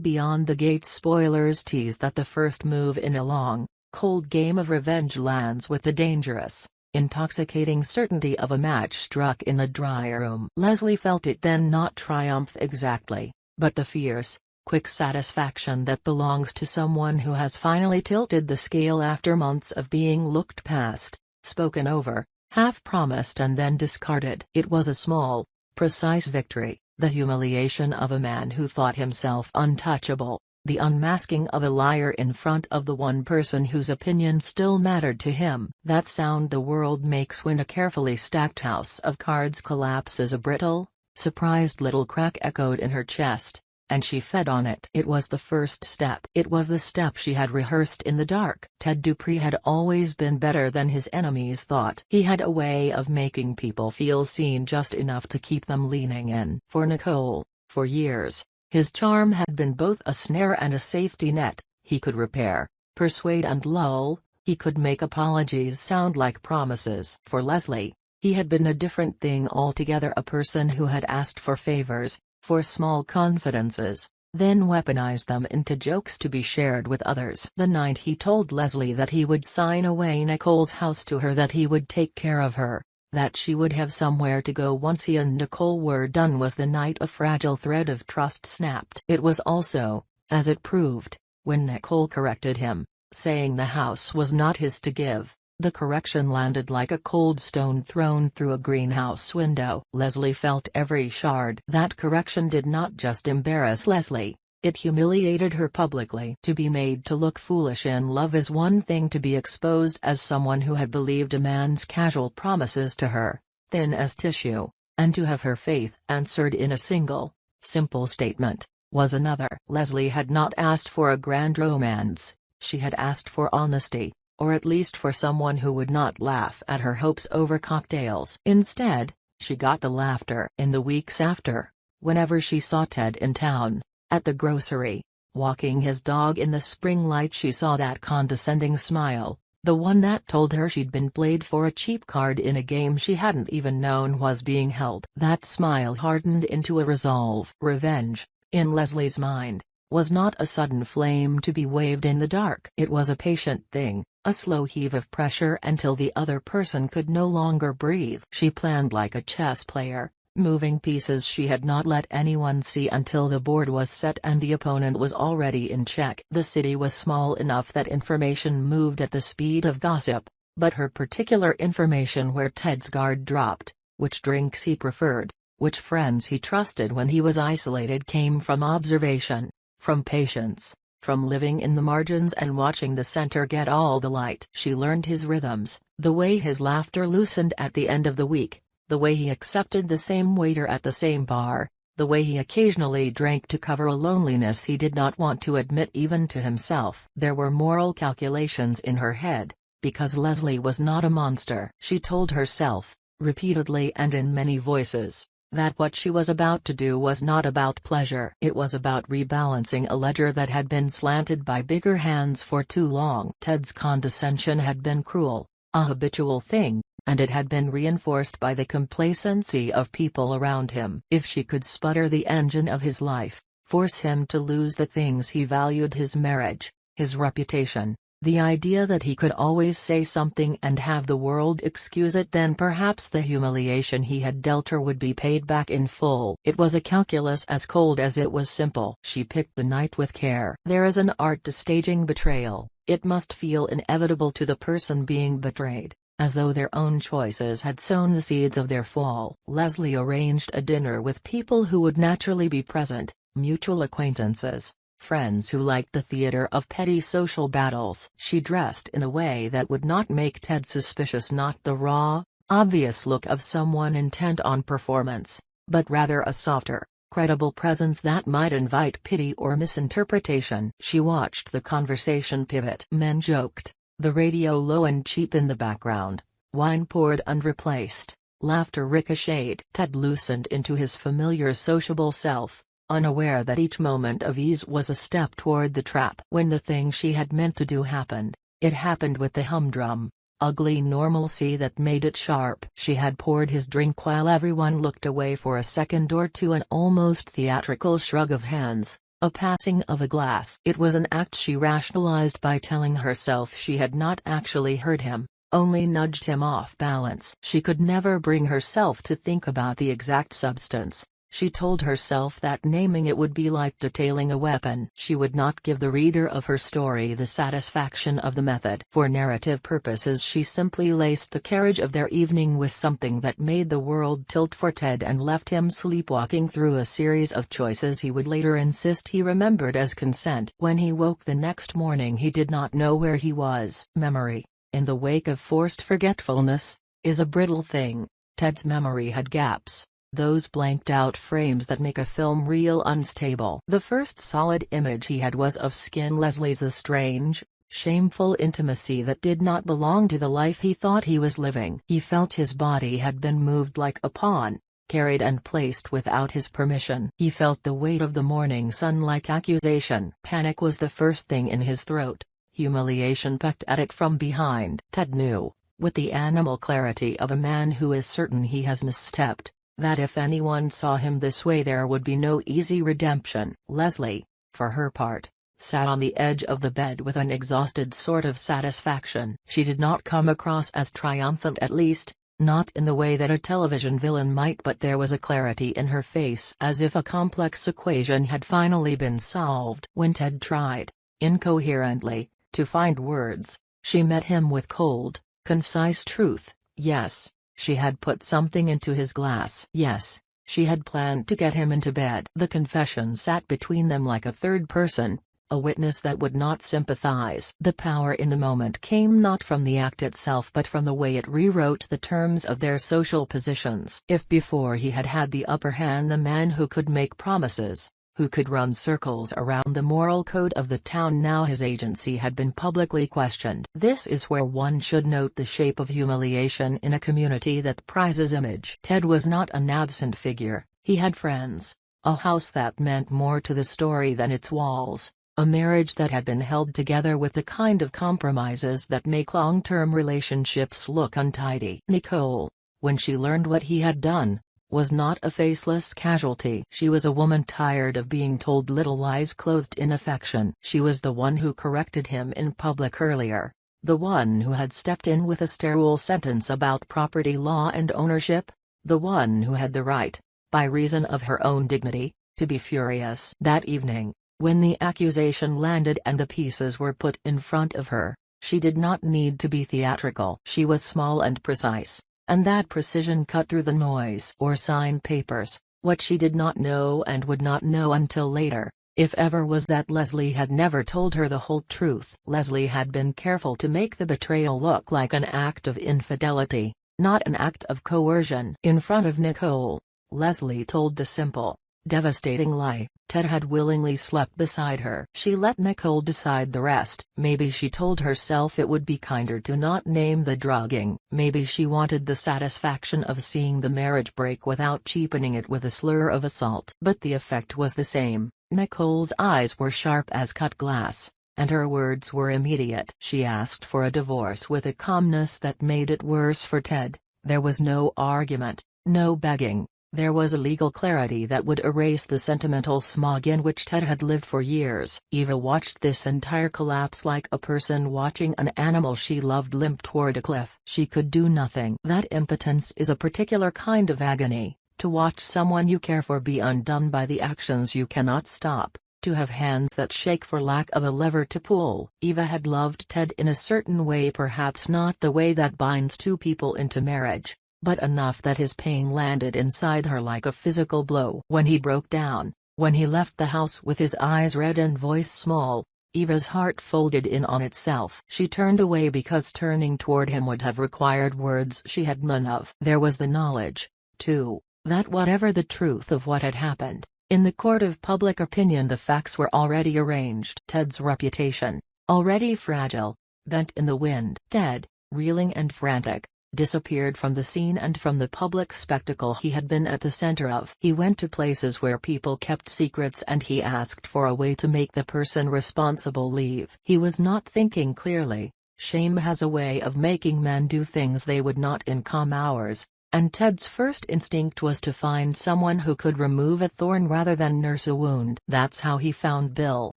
Beyond the Gates spoilers tease that the first move in a long, cold game of revenge lands with the dangerous, intoxicating certainty of a match struck in a dry room. Leslie felt it then, not triumph exactly, but the fierce, quick satisfaction that belongs to someone who has finally tilted the scale after months of being looked past, spoken over, half-promised and then discarded. It was a small, precise victory, the humiliation of a man who thought himself untouchable, the unmasking of a liar in front of the one person whose opinion still mattered to him. That sound the world makes when a carefully stacked house of cards collapses. A brittle, surprised little crack echoed in her chest, and she fed on it. It was the first step. It was the step she had rehearsed in the dark. Ted Dupree had always been better than his enemies thought. He had a way of making people feel seen just enough to keep them leaning in. For Nicole, for years, his charm had been both a snare and a safety net. He could repair, persuade and lull, he could make apologies sound like promises. For Leslie, he had been a different thing altogether, a person who had asked for favors, for small confidences, then weaponized them into jokes to be shared with others. The night he told Leslie that he would sign away Nicole's house to her, that he would take care of her, that she would have somewhere to go once he and Nicole were done, was the night a fragile thread of trust snapped. It was also, as it proved, when Nicole corrected him, saying the house was not his to give. The correction landed like a cold stone thrown through a greenhouse window. Leslie felt every shard. That correction did not just embarrass Leslie, it humiliated her publicly. To be made to look foolish in love is one thing, to be exposed as someone who had believed a man's casual promises to her, thin as tissue, and to have her faith answered in a single, simple statement, was another. Leslie had not asked for a grand romance, she had asked for honesty. Or at least for someone who would not laugh at her hopes over cocktails. Instead, she got the laughter. In the weeks after, whenever she saw Ted in town, at the grocery, walking his dog in the spring light, she saw that condescending smile, the one that told her she'd been played for a cheap card in a game she hadn't even known was being held. That smile hardened into a resolve. Revenge, in Leslie's mind, was not a sudden flame to be waved in the dark. It was a patient thing, a slow heave of pressure until the other person could no longer breathe. She planned like a chess player, moving pieces she had not let anyone see until the board was set and the opponent was already in check. The city was small enough that information moved at the speed of gossip, but her particular information, where Ted's guard dropped, which drinks he preferred, which friends he trusted when he was isolated, came from observation, from patience, from living in the margins and watching the center get all the light. She learned his rhythms, the way his laughter loosened at the end of the week, the way he accepted the same waiter at the same bar, the way he occasionally drank to cover a loneliness he did not want to admit even to himself. There were moral calculations in her head, because Leslie was not a monster. She told herself, repeatedly and in many voices, that what she was about to do was not about pleasure. It was about rebalancing a ledger that had been slanted by bigger hands for too long. Ted's condescension had been cruel, a habitual thing, and it had been reinforced by the complacency of people around him. If she could sputter the engine of his life, force him to lose the things he valued, his marriage, his reputation, the idea that he could always say something and have the world excuse it, then perhaps the humiliation he had dealt her would be paid back in full. It was a calculus as cold as it was simple. She picked the night with care. There is an art to staging betrayal. It must feel inevitable to the person being betrayed, as though their own choices had sown the seeds of their fall. Leslie arranged a dinner with people who would naturally be present, mutual acquaintances, friends who liked the theater of petty social battles. She dressed in a way that would not make Ted suspicious, not the raw, obvious look of someone intent on performance, but rather a softer, credible presence that might invite pity or misinterpretation. She watched the conversation pivot. Men joked, the radio low and cheap in the background, wine poured unreplaced, laughter ricocheted. Ted loosened into his familiar sociable self, unaware that each moment of ease was a step toward the trap. When the thing she had meant to do happened, it happened with the humdrum, ugly normalcy that made it sharp. She had poured his drink while everyone looked away for a second or two, an almost theatrical shrug of hands, A passing of a glass. It was an act she rationalized by telling herself she had not actually hurt him, only nudged him off balance. She could never bring herself to think about the exact substance. She told herself that naming it would be like detailing a weapon. She would not give the reader of her story the satisfaction of the method. For narrative purposes she simply laced the carriage of their evening with something that made the world tilt for Ted and left him sleepwalking through a series of choices he would later insist he remembered as consent. When he woke the next morning he did not know where he was. Memory, in the wake of forced forgetfulness, is a brittle thing. Ted's memory had gaps. Those blanked-out frames that make a film reel unstable. The first solid image he had was of Skin Leslie's a strange, shameful intimacy that did not belong to the life he thought he was living. He felt his body had been moved like a pawn, carried and placed without his permission. He felt the weight of the morning sun like accusation. Panic was the first thing in his throat. Humiliation pecked at it from behind. Ted knew, with the animal clarity of a man who is certain he has misstepped, that if anyone saw him this way there would be no easy redemption. Leslie, for her part, sat on the edge of the bed with an exhausted sort of satisfaction. She did not come across as triumphant, at least, not in the way that a television villain might, but there was a clarity in her face as if a complex equation had finally been solved. When Ted tried, incoherently, to find words, she met him with cold, concise truth. Yes, she had put something into his glass. Yes, she had planned to get him into bed. The confession sat between them like a third person, a witness that would not sympathize. The power in the moment came not from the act itself but from the way it rewrote the terms of their social positions. If before he had had the upper hand, the man who could make promises, who could run circles around the moral code of the town, now his agency had been publicly questioned. This is where one should note the shape of humiliation in a community that prizes image. Ted was not an absent figure. He had friends, a house that meant more to the story than its walls, a marriage that had been held together with the kind of compromises that make long-term relationships look untidy. Nicole, when she learned what he had done, was not a faceless casualty. She was a woman tired of being told little lies clothed in affection. She was the one who corrected him in public earlier, the one who had stepped in with a sterile sentence about property law and ownership, the one who had the right, by reason of her own dignity, to be furious. That evening, when the accusation landed and the pieces were put in front of her, she did not need to be theatrical. She was small and precise, and that precision cut through the noise. Or sign papers. What she did not know and would not know until later, if ever, was that Leslie had never told her the whole truth. Leslie had been careful to make the betrayal look like an act of infidelity, not an act of coercion. In front of Nicole, Leslie told the simple, devastating lie: Ted had willingly slept beside her. She let Nicole decide the rest. Maybe she told herself it would be kinder to not name the drugging. Maybe she wanted the satisfaction of seeing the marriage break without cheapening it with a slur of assault. But the effect was the same. Nicole's eyes were sharp as cut glass, and her words were immediate. She asked for a divorce with a calmness that made it worse for Ted. There was no argument, no begging. There was a legal clarity that would erase the sentimental smog in which Ted had lived for years. Eva watched this entire collapse like a person watching an animal she loved limp toward a cliff. She could do nothing. That impotence is a particular kind of agony, to watch someone you care for be undone by the actions you cannot stop, to have hands that shake for lack of a lever to pull. Eva had loved Ted in a certain way, perhaps not the way that binds two people into marriage, but enough that his pain landed inside her like a physical blow. When he broke down, when he left the house with his eyes red and voice small, Eva's heart folded in on itself. She turned away because turning toward him would have required words she had none of. There was the knowledge, too, that whatever the truth of what had happened, in the court of public opinion the facts were already arranged. Ted's reputation, already fragile, bent in the wind. Ted, reeling and frantic, disappeared from the scene and from the public spectacle he had been at the center of. He went to places where people kept secrets and he asked for a way to make the person responsible leave. He was not thinking clearly. Shame has a way of making men do things they would not in calm hours, and Ted's first instinct was to find someone who could remove a thorn rather than nurse a wound. That's how he found Bill.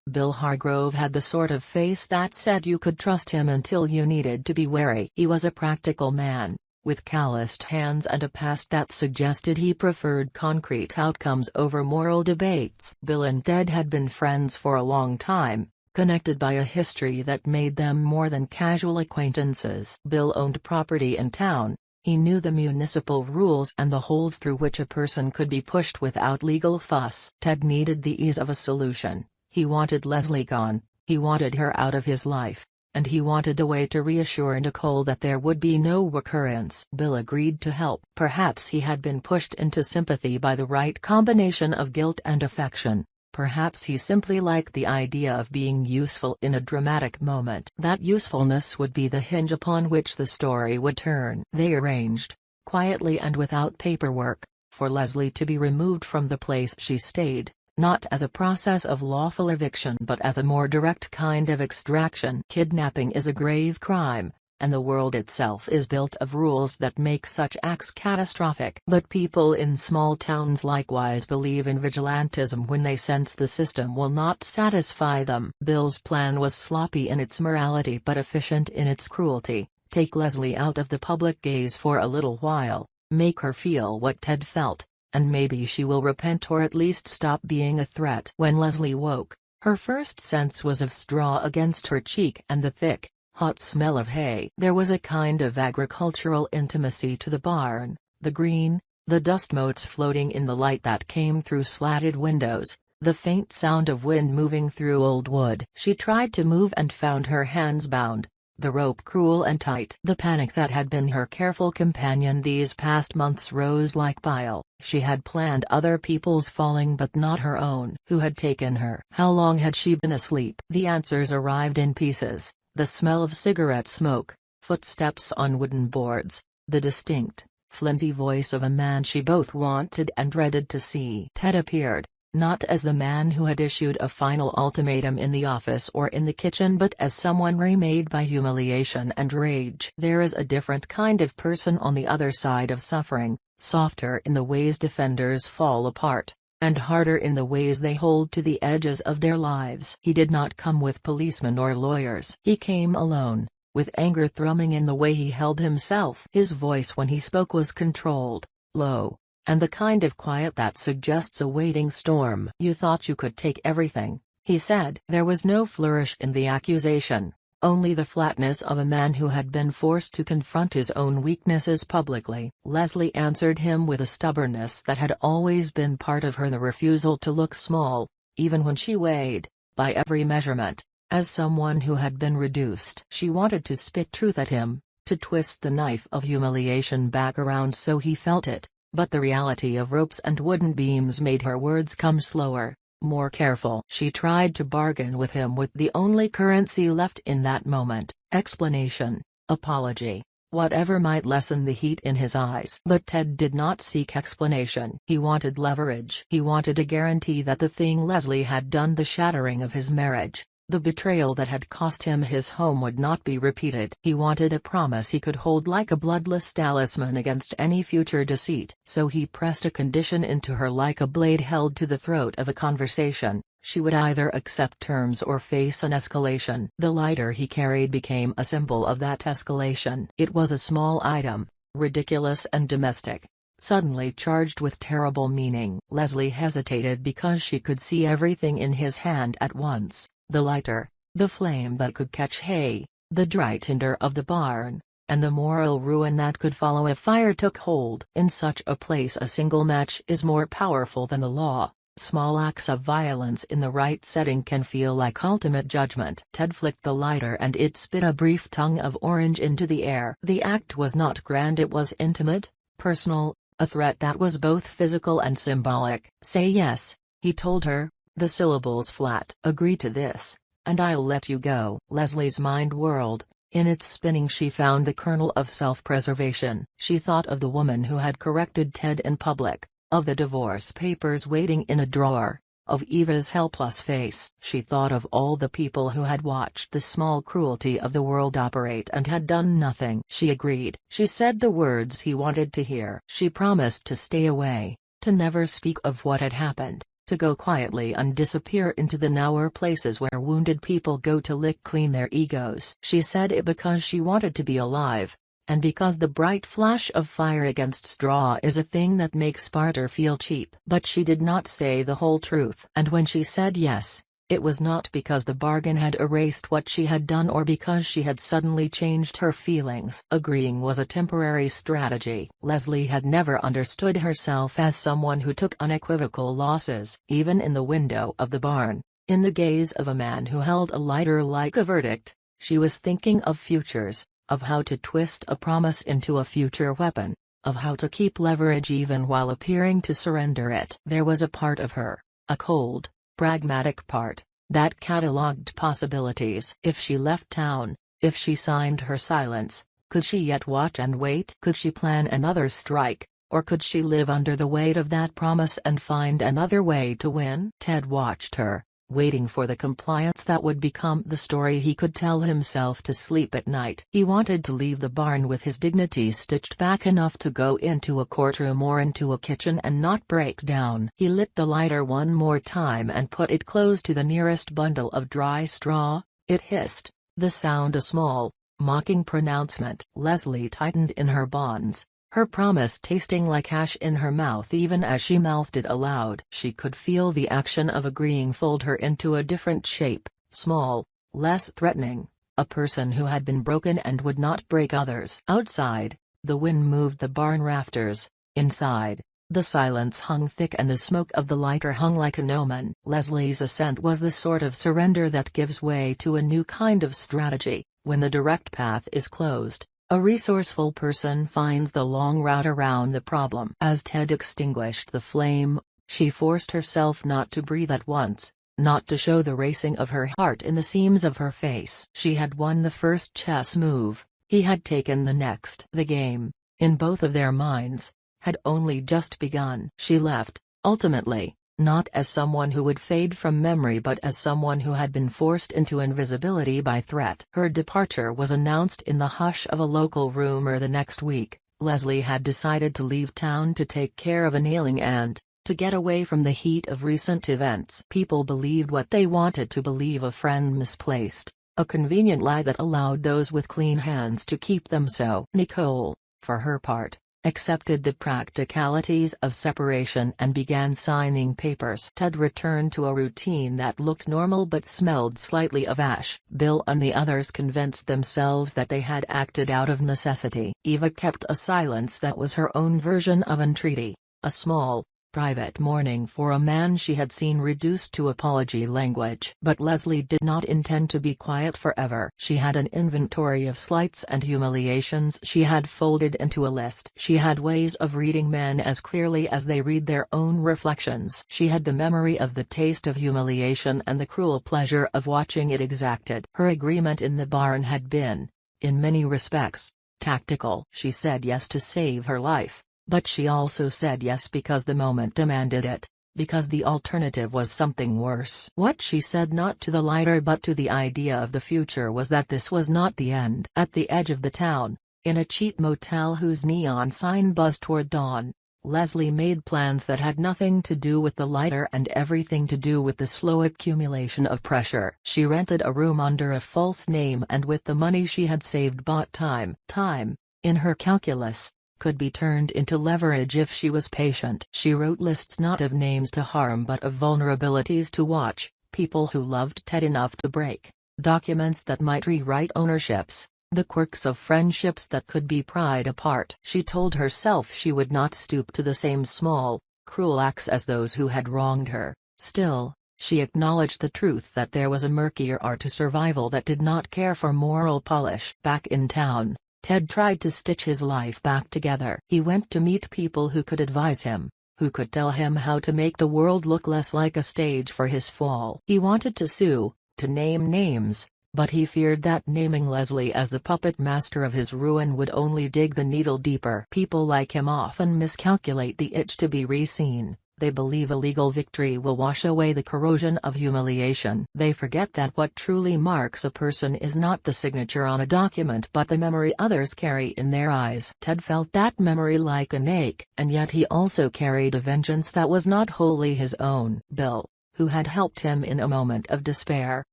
Bill Hargrove had the sort of face that said you could trust him until you needed to be wary. He was a practical man, with calloused hands and a past that suggested he preferred concrete outcomes over moral debates. Bill and Ted had been friends for a long time, connected by a history that made them more than casual acquaintances. Bill owned property in town. He knew the municipal rules and the holes through which a person could be pushed without legal fuss. Ted needed the ease of a solution. He wanted Leslie gone, he wanted her out of his life, and he wanted a way to reassure Nicole that there would be no recurrence. Bill agreed to help. Perhaps he had been pushed into sympathy by the right combination of guilt and affection. Perhaps he simply liked the idea of being useful in a dramatic moment. That usefulness would be the hinge upon which the story would turn. They arranged, quietly and without paperwork, for Leslie to be removed from the place she stayed, not as a process of lawful eviction but as a more direct kind of extraction. Kidnapping is a grave crime, and the world itself is built of rules that make such acts catastrophic. But people in small towns likewise believe in vigilantism when they sense the system will not satisfy them. Bill's plan was sloppy in its morality but efficient in its cruelty. Take Leslie out of the public gaze for a little while, make her feel what Ted felt, and maybe she will repent or at least stop being a threat. When Leslie woke, her first sense was of straw against her cheek and the thick, hot smell of hay. There was a kind of agricultural intimacy to the barn, the green, the dust motes floating in the light that came through slatted windows, the faint sound of wind moving through old wood. She tried to move and found her hands bound, the rope cruel and tight. The panic that had been her careful companion these past months rose like bile. She had planned other people's falling but not her own. Who had taken her? How long had she been asleep? The answers arrived in pieces. The smell of cigarette smoke, footsteps on wooden boards, the distinct, flinty voice of a man she both wanted and dreaded to see. Ted appeared, not as the man who had issued a final ultimatum in the office or in the kitchen but as someone remade by humiliation and rage. There is a different kind of person on the other side of suffering, softer in the ways defenders fall apart, and harder in the ways they hold to the edges of their lives. He did not come with policemen or lawyers. He came alone, with anger thrumming in the way he held himself. His voice when he spoke was controlled, low, and the kind of quiet that suggests a waiting storm. "You thought you could take everything," he said. There was no flourish in the accusation, only the flatness of a man who had been forced to confront his own weaknesses publicly. Leslie answered him with a stubbornness that had always been part of her, the refusal to look small, even when she weighed, by every measurement, as someone who had been reduced. She wanted to spit truth at him, to twist the knife of humiliation back around so he felt it, but the reality of ropes and wooden beams made her words come slower, more careful. She tried to bargain with him with the only currency left in that moment: explanation, apology, whatever might lessen the heat in his eyes. But Ted did not seek explanation. He wanted leverage. He wanted a guarantee that the thing Leslie had done, the shattering of his marriage, the betrayal that had cost him his home, would not be repeated. He wanted a promise he could hold like a bloodless talisman against any future deceit. So he pressed a condition into her like a blade held to the throat of a conversation. She would either accept terms or face an escalation. The lighter he carried became a symbol of that escalation. It was a small item, ridiculous and domestic, suddenly charged with terrible meaning. Leslie hesitated because she could see everything in his hand at once: the lighter, the flame that could catch hay, the dry tinder of the barn, and the moral ruin that could follow if fire took hold. In such a place a single match is more powerful than the law. Small acts of violence in the right setting can feel like ultimate judgment. Ted flicked the lighter and it spit a brief tongue of orange into the air. The act was not grand, it was intimate, personal, a threat that was both physical and symbolic. "Say yes," he told her, the syllables flat. "Agree to this, and I'll let you go." Leslie's mind whirled. In its spinning she found the kernel of self-preservation. She thought of the woman who had corrected Ted in public, of the divorce papers waiting in a drawer, of Eva's helpless face. She thought of all the people who had watched the small cruelty of the world operate and had done nothing. She agreed. She said the words he wanted to hear. She promised to stay away, to never speak of what had happened, to go quietly and disappear into the nowhere places where wounded people go to lick clean their egos. She said it because she wanted to be alive, and because the bright flash of fire against straw is a thing that makes barter feel cheap. But she did not say the whole truth. And when she said yes, it was not because the bargain had erased what she had done or because she had suddenly changed her feelings. Agreeing was a temporary strategy. Leslie had never understood herself as someone who took unequivocal losses. Even in the window of the barn, in the gaze of a man who held a lighter like a verdict, she was thinking of futures, of how to twist a promise into a future weapon, of how to keep leverage even while appearing to surrender it. There was a part of her, a cold, pragmatic part, that catalogued possibilities. If she left town, if she signed her silence, could she yet watch and wait? Could she plan another strike, or could she live under the weight of that promise and find another way to win? Ted watched her, waiting for the compliance that would become the story he could tell himself to sleep at night. He wanted to leave the barn with his dignity stitched back enough to go into a courtroom or into a kitchen and not break down. He lit the lighter one more time and put it close to the nearest bundle of dry straw. It hissed, the sound a small, mocking pronouncement. Leslie tightened in her bonds, her promise tasting like ash in her mouth even as she mouthed it aloud. She could feel the action of agreeing fold her into a different shape, small, less threatening, a person who had been broken and would not break others. Outside, the wind moved the barn rafters. Inside, the silence hung thick and the smoke of the lighter hung like an omen. Leslie's assent was the sort of surrender that gives way to a new kind of strategy. When the direct path is closed, a resourceful person finds the long route around the problem. As Ted extinguished the flame, she forced herself not to breathe at once, not to show the racing of her heart in the seams of her face. She had won the first chess move, he had taken the next. The game, in both of their minds, had only just begun. She left, ultimately, not as someone who would fade from memory but as someone who had been forced into invisibility by threat. Her departure was announced in the hush of a local rumor the next week. Leslie had decided to leave town to take care of an ailing aunt, to get away from the heat of recent events. People believed what they wanted to believe. A friend misplaced, a convenient lie that allowed those with clean hands to keep them so. Nicole, for her part, accepted the practicalities of separation and began signing papers. Ted returned to a routine that looked normal but smelled slightly of ash. Bill and the others convinced themselves that they had acted out of necessity. Eva kept a silence that was her own version of entreaty, a small, private mourning for a man she had seen reduced to apology language. But Leslie did not intend to be quiet forever. She had an inventory of slights and humiliations she had folded into a list. She had ways of reading men as clearly as they read their own reflections. She had the memory of the taste of humiliation and the cruel pleasure of watching it exacted. Her agreement in the barn had been, in many respects, tactical. She said yes to save her life. But she also said yes because the moment demanded it, because the alternative was something worse. What she said not to the lighter but to the idea of the future was that this was not the end. At the edge of the town, in a cheap motel whose neon sign buzzed toward dawn, Leslie made plans that had nothing to do with the lighter and everything to do with the slow accumulation of pressure. She rented a room under a false name and with the money she had saved bought time. Time, in her calculus, could be turned into leverage if she was patient. She wrote lists not of names to harm but of vulnerabilities to watch, people who loved Ted enough to break, documents that might rewrite ownerships, the quirks of friendships that could be pried apart. She told herself she would not stoop to the same small, cruel acts as those who had wronged her. Still, she acknowledged the truth that there was a murkier art to survival that did not care for moral polish. Back in town, Ted tried to stitch his life back together. He went to meet people who could advise him, who could tell him how to make the world look less like a stage for his fall. He wanted to sue, to name names, but he feared that naming Leslie as the puppet master of his ruin would only dig the needle deeper. People like him often miscalculate the itch to be re-seen, They believe a legal victory will wash away the corrosion of humiliation. They forget that what truly marks a person is not the signature on a document but the memory others carry in their eyes. Ted felt that memory like an ache, and yet he also carried a vengeance that was not wholly his own. Bill, who had helped him in a moment of despair,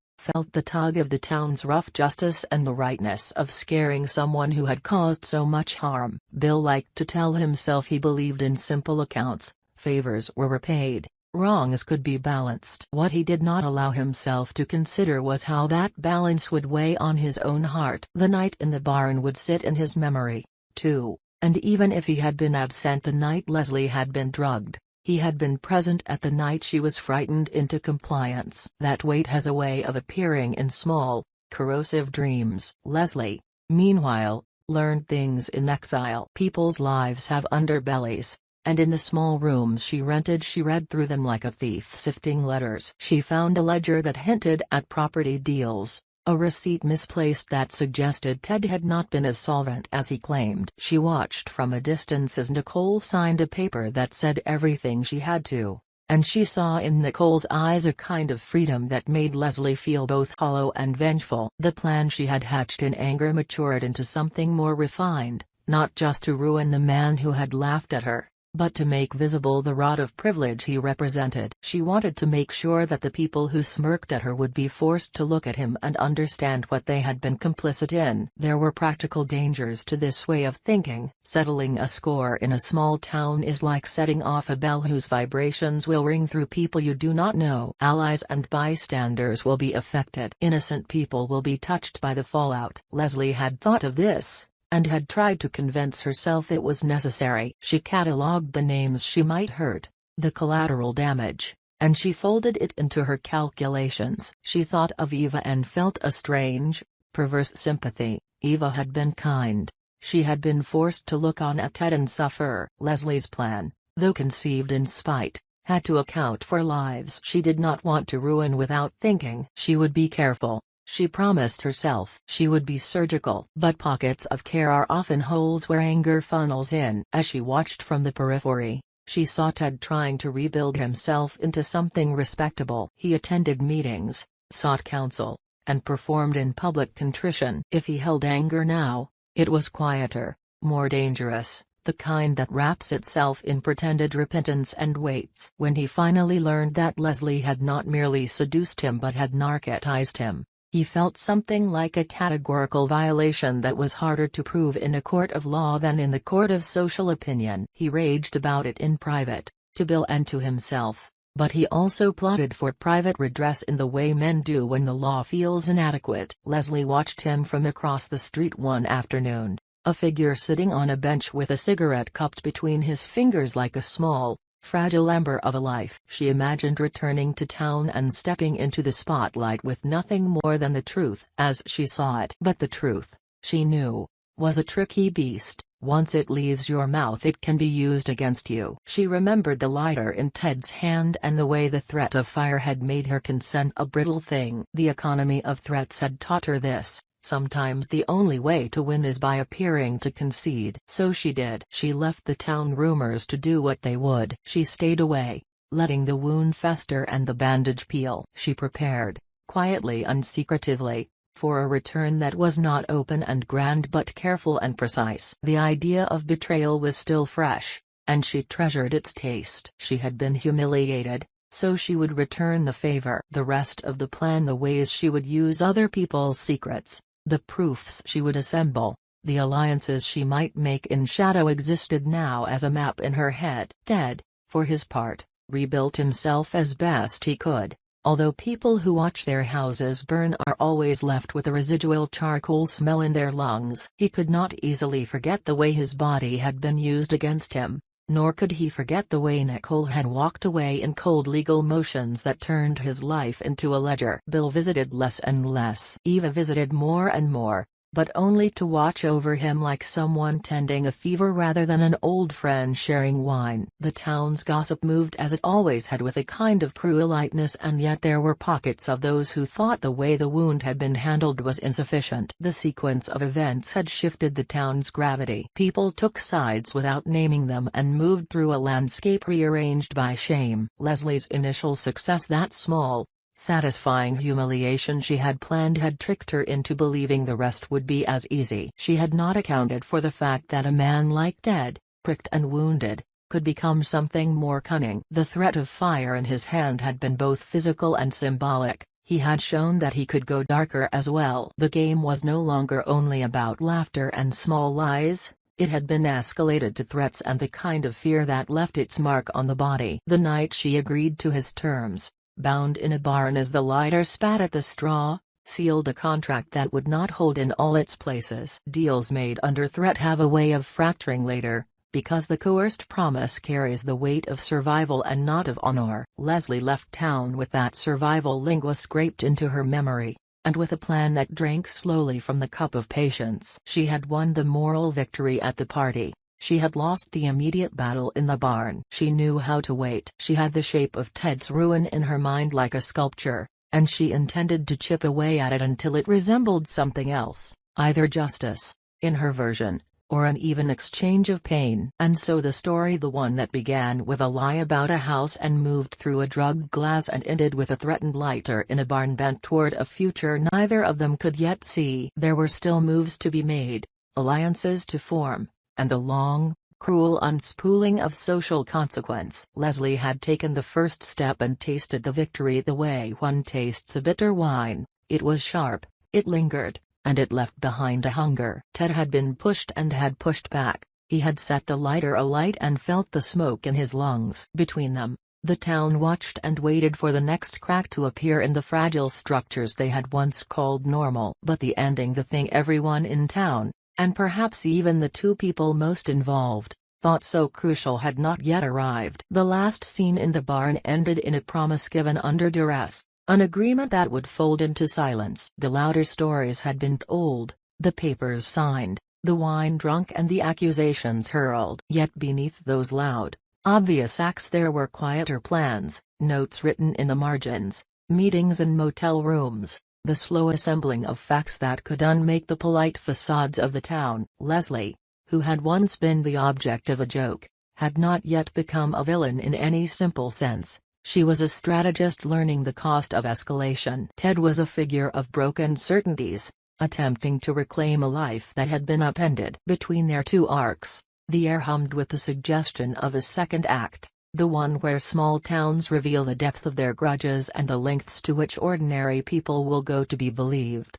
felt the tug of the town's rough justice and the rightness of scaring someone who had caused so much harm. Bill liked to tell himself he believed in simple accounts: favors were repaid, wrongs could be balanced. What he did not allow himself to consider was how that balance would weigh on his own heart. The night in the barn would sit in his memory, too, and even if he had been absent the night Leslie had been drugged, he had been present at the night she was frightened into compliance. That weight has a way of appearing in small, corrosive dreams. Leslie, meanwhile, learned things in exile. People's lives have underbellies, and in the small rooms she rented she read through them like a thief sifting letters. She found a ledger that hinted at property deals, a receipt misplaced that suggested Ted had not been as solvent as he claimed. She watched from a distance as Nicole signed a paper that said everything she had to, and she saw in Nicole's eyes a kind of freedom that made Leslie feel both hollow and vengeful. The plan she had hatched in anger matured into something more refined, not just to ruin the man who had laughed at her, but to make visible the rot of privilege he represented. She wanted to make sure that the people who smirked at her would be forced to look at him and understand what they had been complicit in. There were practical dangers to this way of thinking. Settling a score in a small town is like setting off a bell whose vibrations will ring through people you do not know. Allies and bystanders will be affected. Innocent people will be touched by the fallout. Leslie had thought of this, and had tried to convince herself it was necessary. She catalogued the names she might hurt, the collateral damage, and she folded it into her calculations. She thought of Eva and felt a strange, perverse sympathy. Eva had been kind. She had been forced to look on at Ted and suffer. Leslie's plan, though conceived in spite, had to account for lives she did not want to ruin without thinking. She would be careful. She promised herself. She would be surgical. But pockets of care are often holes where anger funnels in. As she watched from the periphery, she saw Ted trying to rebuild himself into something respectable. He attended meetings, sought counsel, and performed in public contrition. If he held anger now, it was quieter, more dangerous, the kind that wraps itself in pretended repentance and waits. When he finally learned that Leslie had not merely seduced him but had narcotized him, he felt something like a categorical violation that was harder to prove in a court of law than in the court of social opinion. He raged about it in private, to Bill and to himself, but he also plotted for private redress in the way men do when the law feels inadequate. Leslie watched him from across the street one afternoon, a figure sitting on a bench with a cigarette cupped between his fingers like a small, fragile ember of a life. She imagined returning to town and stepping into the spotlight with nothing more than the truth as she saw it. But the truth, she knew, was a tricky beast. Once it leaves your mouth it can be used against you. She remembered the lighter in Ted's hand and the way the threat of fire had made her consent a brittle thing. The economy of threats had taught her this. Sometimes the only way to win is by appearing to concede. So she did. She left the town rumors to do what they would. She stayed away, letting the wound fester and the bandage peel. She prepared, quietly and secretively, for a return that was not open and grand but careful and precise. The idea of betrayal was still fresh, and she treasured its taste. She had been humiliated, so she would return the favor. The rest of the plan, the ways she would use other people's secrets, the proofs she would assemble, the alliances she might make in shadow existed now as a map in her head. Ted, for his part, rebuilt himself as best he could, although people who watch their houses burn are always left with a residual charcoal smell in their lungs. He could not easily forget the way his body had been used against him, nor could he forget the way Nicole had walked away in cold legal motions that turned his life into a ledger. Bill visited less and less. Eva visited more and more, but only to watch over him like someone tending a fever rather than an old friend sharing wine. The town's gossip moved as it always had, with a kind of cruel lightness, and yet there were pockets of those who thought the way the wound had been handled was insufficient. The sequence of events had shifted the town's gravity. People took sides without naming them and moved through a landscape rearranged by shame. Leslie's initial success, that small, satisfying humiliation she had planned, had tricked her into believing the rest would be as easy. She had not accounted for the fact that a man like Ted, pricked and wounded, could become something more cunning. The threat of fire in his hand had been both physical and symbolic. He had shown that he could go darker as well. The game was no longer only about laughter and small lies. It had been escalated to threats and the kind of fear that left its mark on the body. The night she agreed to his terms, bound in a barn as the lighter spat at the straw, sealed a contract that would not hold in all its places. Deals made under threat have a way of fracturing later, because the coerced promise carries the weight of survival and not of honor. Leslie left town with that survival lingua scraped into her memory, and with a plan that drank slowly from the cup of patience. She had won the moral victory at the party. She had lost the immediate battle in the barn. She knew how to wait. She had the shape of Ted's ruin in her mind like a sculpture, and she intended to chip away at it until it resembled something else, either justice, in her version, or an even exchange of pain. And so the story, the one that began with a lie about a house and moved through a drugged glass and ended with a threatened lighter in a barn, bent toward a future neither of them could yet see. There were still moves to be made, alliances to form, and the long, cruel unspooling of social consequence. Leslie had taken the first step and tasted the victory the way one tastes a bitter wine. It was sharp, it lingered, and it left behind a hunger. Ted had been pushed and had pushed back. He had set the lighter alight and felt the smoke in his lungs. Between them, the town watched and waited for the next crack to appear in the fragile structures they had once called normal. But the ending, the thing everyone in town, and perhaps even the two people most involved, thought so crucial, had not yet arrived. The last scene in the barn ended in a promise given under duress, an agreement that would fold into silence. The louder stories had been told, the papers signed, the wine drunk and the accusations hurled. Yet beneath those loud, obvious acts there were quieter plans, notes written in the margins, meetings in motel rooms, the slow assembling of facts that could unmake the polite facades of the town. Leslie, who had once been the object of a joke, had not yet become a villain in any simple sense. She was a strategist learning the cost of escalation. Ted was a figure of broken certainties, attempting to reclaim a life that had been upended. Between their two arcs, the air hummed with the suggestion of a second act. The one where small towns reveal the depth of their grudges and the lengths to which ordinary people will go to be believed.